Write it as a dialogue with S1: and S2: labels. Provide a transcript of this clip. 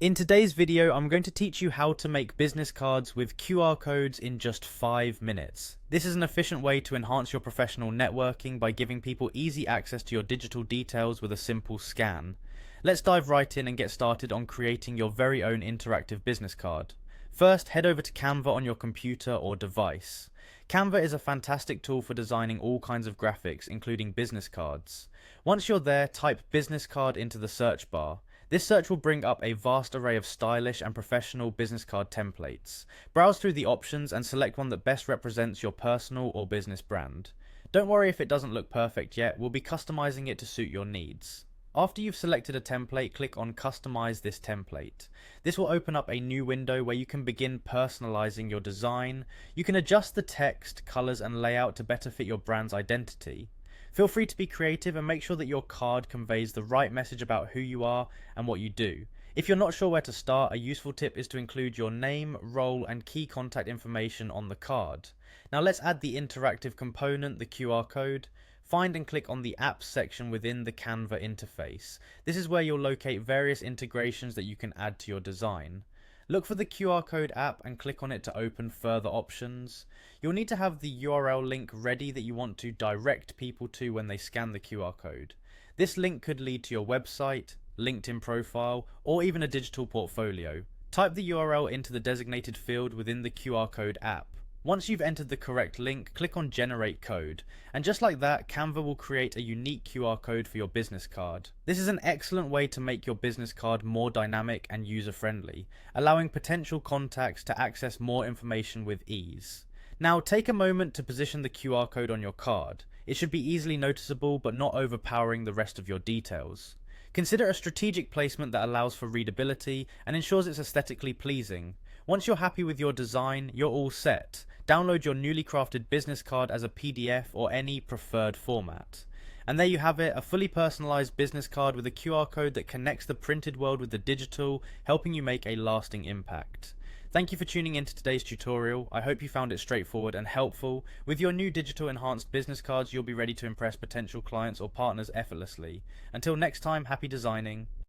S1: In today's video, I'm going to teach you how to make business cards with QR codes in just 5 minutes. This is an efficient way to enhance your professional networking by giving people easy access to your digital details with a simple scan. Let's dive right in and get started on creating your very own interactive business card. First, head over to Canva on your computer or device. Canva is a fantastic tool for designing all kinds of graphics, including business cards. Once you're there, type business card into the search bar. This search will bring up a vast array of stylish and professional business card templates. Browse through the options and select one that best represents your personal or business brand. Don't worry if it doesn't look perfect yet, we'll be customizing it to suit your needs. After you've selected a template, click on Customize this template. This will open up a new window where you can begin personalizing your design. You can adjust the text, colors, and layout to better fit your brand's identity. Feel free to be creative and make sure that your card conveys the right message about who you are and what you do. If you're not sure where to start, a useful tip is to include your name, role, and key contact information on the card. Now let's add the interactive component, the QR code. Find and click on the Apps section within the Canva interface. This is where you'll locate various integrations that you can add to your design. Look for the QR code app and click on it to open further options. You'll need to have the URL link ready that you want to direct people to when they scan the QR code. This link could lead to your website, LinkedIn profile, or even a digital portfolio. Type the URL into the designated field within the QR code app. Once you've entered the correct link, click on Generate Code, and just like that, Canva will create a unique QR code for your business card. This is an excellent way to make your business card more dynamic and user-friendly, allowing potential contacts to access more information with ease. Now, take a moment to position the QR code on your card. It should be easily noticeable but not overpowering the rest of your details. Consider a strategic placement that allows for readability and ensures it's aesthetically pleasing. Once you're happy with your design, you're all set. Download your newly crafted business card as a PDF or any preferred format. And there you have it, a fully personalized business card with a QR code that connects the printed world with the digital, helping you make a lasting impact. Thank you for tuning into today's tutorial. I hope you found it straightforward and helpful. With your new digital enhanced business cards, you'll be ready to impress potential clients or partners effortlessly. Until next time, happy designing.